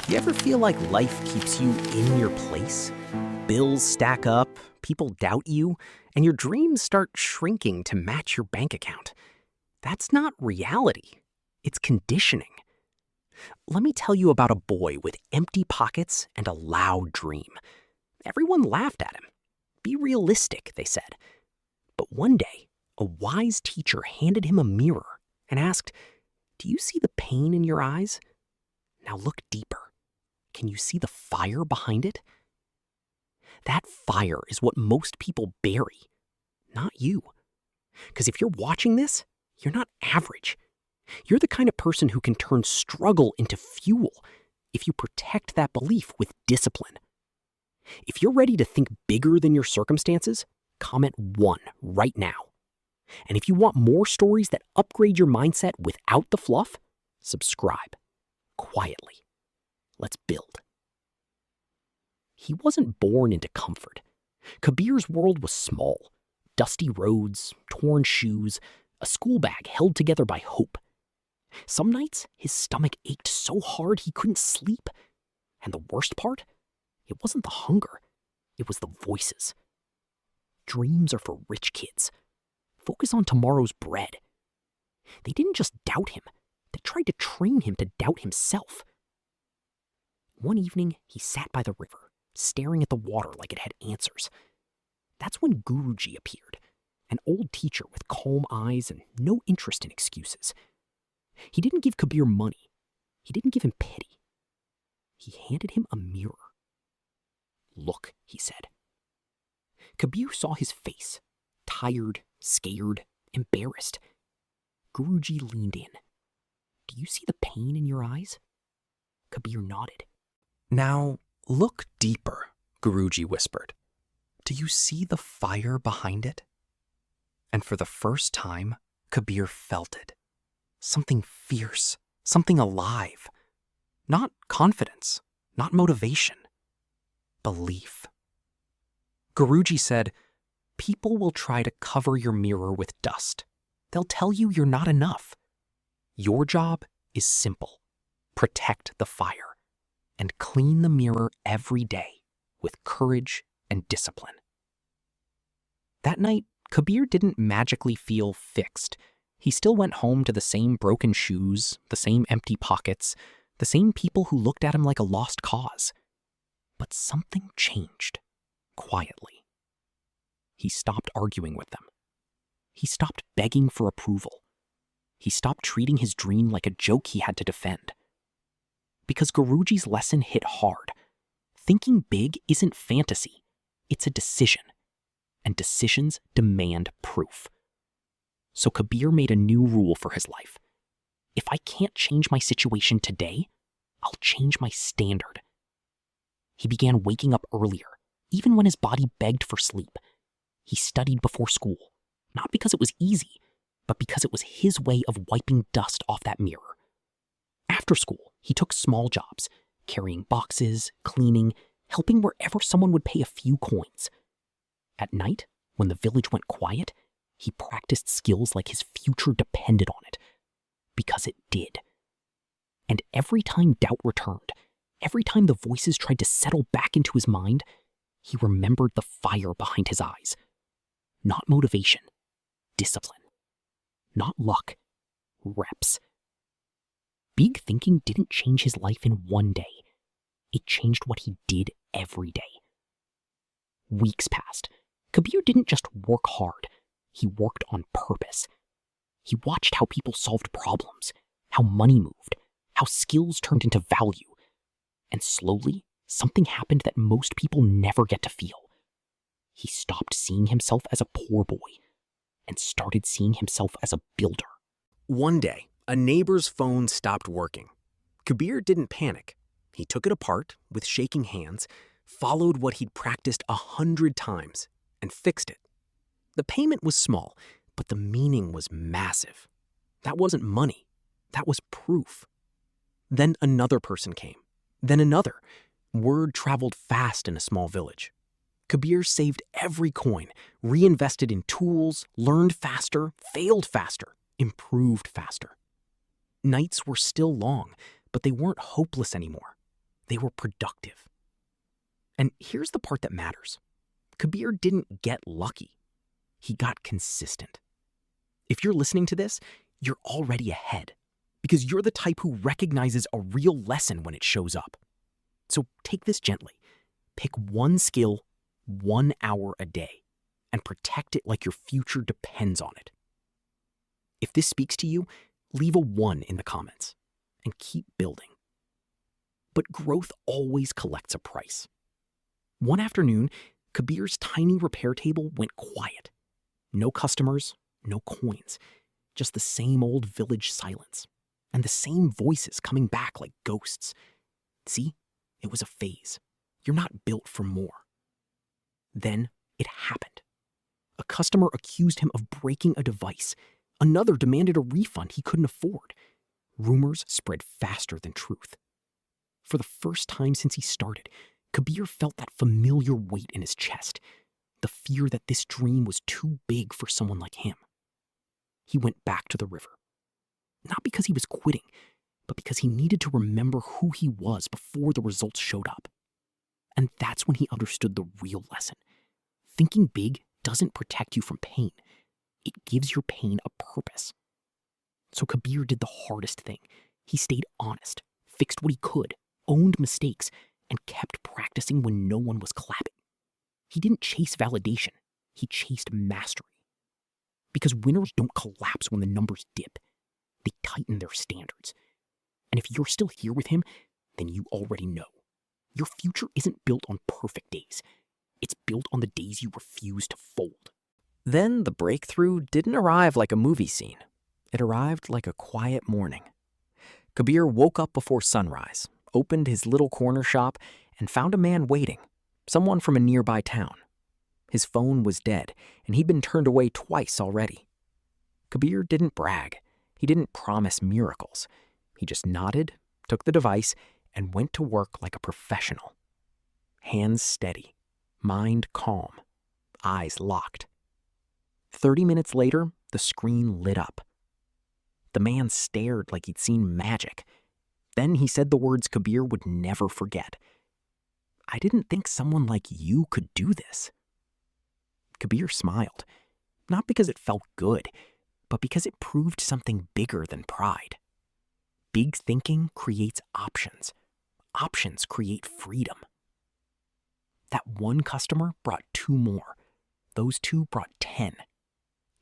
You ever feel like life keeps you in your place? Bills stack up, people doubt you, and your dreams start shrinking to match your bank account. That's not reality. It's conditioning. Let me tell you about a boy with empty pockets and a loud dream. Everyone laughed at him. Be realistic, they said. But one day, a wise teacher handed him a mirror and asked, "Do you see the pain in your eyes? Now look deeper. Can you see the fire behind it?" That fire is what most people bury, not you. Because if you're watching this, you're not average. You're the kind of person who can turn struggle into fuel if you protect that belief with discipline. If you're ready to think bigger than your circumstances, comment 1 right now. And if you want more stories that upgrade your mindset without the fluff, subscribe quietly. Let's build. He wasn't born into comfort. Kabir's world was small. Dusty roads, torn shoes, a school bag held together by hope. Some nights, his stomach ached so hard he couldn't sleep. And the worst part? It wasn't the hunger. It was the voices. Dreams are for rich kids. Focus on tomorrow's bread. They didn't just doubt him. They tried to train him to doubt himself. One evening, he sat by the river, staring at the water like it had answers. That's when Guruji appeared, an old teacher with calm eyes and no interest in excuses. He didn't give Kabir money. He didn't give him pity. He handed him a mirror. "Look," he said. Kabir saw his face, tired, scared, embarrassed. Guruji leaned in. "Do you see the pain in your eyes?" Kabir nodded. "Now, look deeper," Guruji whispered. "Do you see the fire behind it?" And for the first time, Kabir felt it. Something fierce, something alive. Not confidence, not motivation. Belief. Guruji said, "People will try to cover your mirror with dust. They'll tell you you're not enough. Your job is simple. Protect the fire and clean the mirror every day with courage and discipline." That night, Kabir didn't magically feel fixed. He still went home to the same broken shoes, the same empty pockets, the same people who looked at him like a lost cause. But something changed, quietly. He stopped arguing with them. He stopped begging for approval. He stopped treating his dream like a joke he had to defend. Because Guruji's lesson hit hard. Thinking big isn't fantasy. It's a decision. And decisions demand proof. So Kabir made a new rule for his life. If I can't change my situation today, I'll change my standard. He began waking up earlier, even when his body begged for sleep. He studied before school, not because it was easy, but because it was his way of wiping dust off that mirror. After school, he took small jobs, carrying boxes, cleaning, helping wherever someone would pay a few coins. At night, when the village went quiet, he practiced skills like his future depended on it. Because it did. And every time doubt returned, every time the voices tried to settle back into his mind, he remembered the fire behind his eyes. Not motivation, discipline. Not luck, reps. Big thinking didn't change his life in one day. It changed what he did every day. Weeks passed. Kabir didn't just work hard. He worked on purpose. He watched how people solved problems, how money moved, how skills turned into value. And slowly, something happened that most people never get to feel. He stopped seeing himself as a poor boy and started seeing himself as a builder. One day, a neighbor's phone stopped working. Kabir didn't panic. He took it apart with shaking hands, followed what he'd practiced 100 times, and fixed it. The payment was small, but the meaning was massive. That wasn't money. That was proof. Then another person came. Then another. Word traveled fast in a small village. Kabir saved every coin, reinvested in tools, learned faster, failed faster, improved faster. Nights were still long, but they weren't hopeless anymore. They were productive. And here's the part that matters. Kabir didn't get lucky. He got consistent. If you're listening to this, you're already ahead because you're the type who recognizes a real lesson when it shows up. So take this gently. Pick one skill, 1 hour a day, and protect it like your future depends on it. If this speaks to you, leave a 1 in the comments and keep building. But growth always collects a price. One afternoon, Kabir's tiny repair table went quiet. No customers, no coins, just the same old village silence and the same voices coming back like ghosts. See, it was a phase. You're not built for more. Then it happened. A customer accused him of breaking a device. Another demanded a refund he couldn't afford. Rumors spread faster than truth. For the first time since he started, Kabir felt that familiar weight in his chest, the fear that this dream was too big for someone like him. He went back to the river. Not because he was quitting, but because he needed to remember who he was before the results showed up. And that's when he understood the real lesson. Thinking big doesn't protect you from pain. It gives your pain a purpose. So Kabir did the hardest thing. He stayed honest, fixed what he could, owned mistakes, and kept practicing when no one was clapping. He didn't chase validation. He chased mastery. Because winners don't collapse when the numbers dip. They tighten their standards. And if you're still here with him, then you already know. Your future isn't built on perfect days. It's built on the days you refuse to fold. Then the breakthrough didn't arrive like a movie scene. It arrived like a quiet morning. Kabir woke up before sunrise, opened his little corner shop, and found a man waiting, someone from a nearby town. His phone was dead, and he'd been turned away twice already. Kabir didn't brag. He didn't promise miracles. He just nodded, took the device, and went to work like a professional. Hands steady, mind calm, eyes locked. 30 minutes later, the screen lit up. The man stared like he'd seen magic. Then he said the words Kabir would never forget. "I didn't think someone like you could do this." Kabir smiled, not because it felt good, but because it proved something bigger than pride. Big thinking creates options. Options create freedom. That one customer brought 2 more. Those 2 brought 10.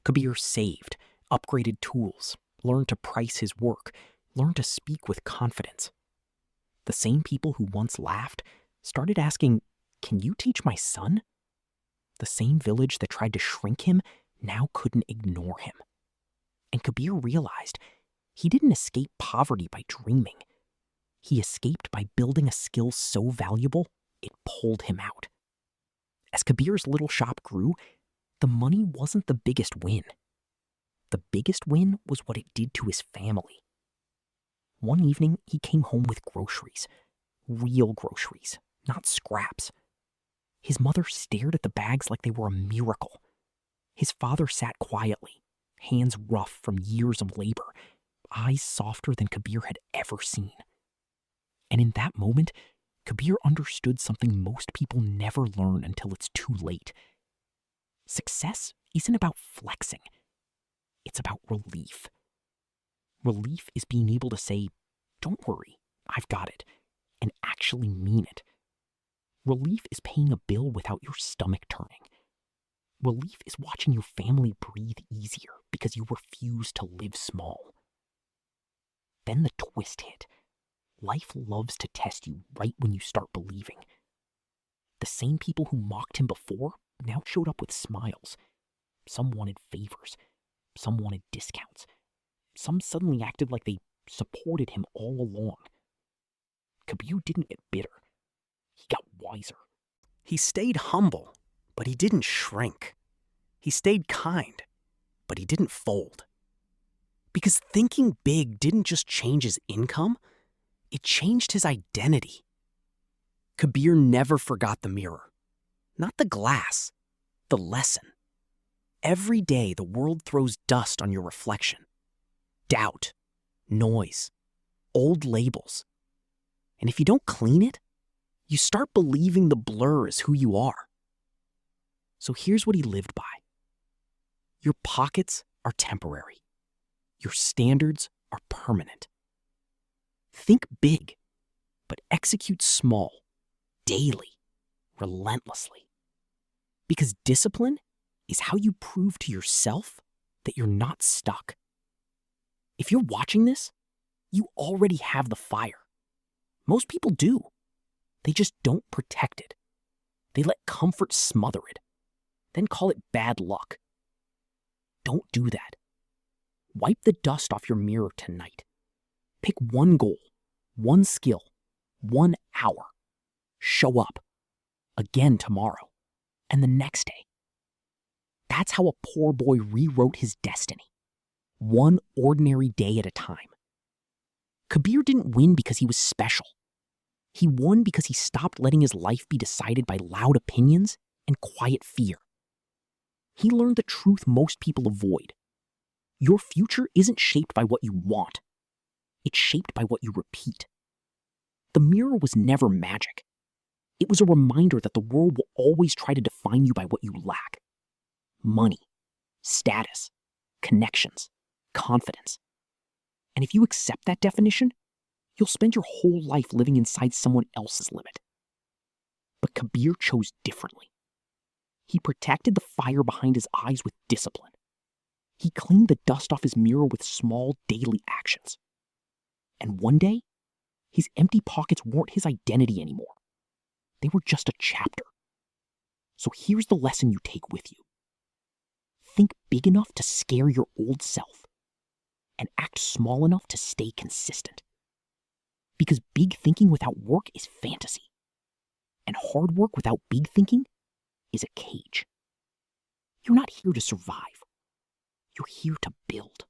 Kabir saved, upgraded tools, learned to price his work, learned to speak with confidence. The same people who once laughed started asking, "Can you teach my son?" The same village that tried to shrink him now couldn't ignore him. And Kabir realized he didn't escape poverty by dreaming. He escaped by building a skill so valuable, it pulled him out. As Kabir's little shop grew, the money wasn't the biggest win. The biggest win was what it did to his family. One evening, he came home with groceries. Real groceries, not scraps. His mother stared at the bags like they were a miracle. His father sat quietly, hands rough from years of labor, eyes softer than Kabir had ever seen. And in that moment, Kabir understood something most people never learn until it's too late. Success isn't about flexing. It's about relief. Relief is being able to say, "Don't worry, I've got it," and actually mean it. Relief is paying a bill without your stomach turning. Relief is watching your family breathe easier because you refuse to live small. Then the twist hit. Life loves to test you right when you start believing. The same people who mocked him before now showed up with smiles. Some wanted favors. Some wanted discounts. Some suddenly acted like they supported him all along. Kabir didn't get bitter. He got wiser. He stayed humble, but he didn't shrink. He stayed kind, but he didn't fold. Because thinking big didn't just change his income, it changed his identity. Kabir never forgot the mirror. Not the glass, the lesson. Every day the world throws dust on your reflection. Doubt, noise, old labels. And if you don't clean it, you start believing the blur is who you are. So here's what he lived by. Your pockets are temporary. Your standards are permanent. Think big, but execute small, daily, relentlessly. Because discipline is how you prove to yourself that you're not stuck. If you're watching this, you already have the fire. Most people do. They just don't protect it. They let comfort smother it, then call it bad luck. Don't do that. Wipe the dust off your mirror tonight. Pick one goal, one skill, 1 hour. Show up. Again tomorrow, and the next day. That's how a poor boy rewrote his destiny. One ordinary day at a time. Kabir didn't win because he was special. He won because he stopped letting his life be decided by loud opinions and quiet fear. He learned the truth most people avoid. Your future isn't shaped by what you want. It's shaped by what you repeat. The mirror was never magic. It was a reminder that the world will always try to define you by what you lack. Money, status, connections, confidence. And if you accept that definition, you'll spend your whole life living inside someone else's limit. But Kabir chose differently. He protected the fire behind his eyes with discipline. He cleaned the dust off his mirror with small daily actions. And one day, his empty pockets weren't his identity anymore. They were just a chapter. So here's the lesson you take with you. Think big enough to scare your old self, and act small enough to stay consistent. Because big thinking without work is fantasy, and hard work without big thinking is a cage. You're not here to survive. You're here to build.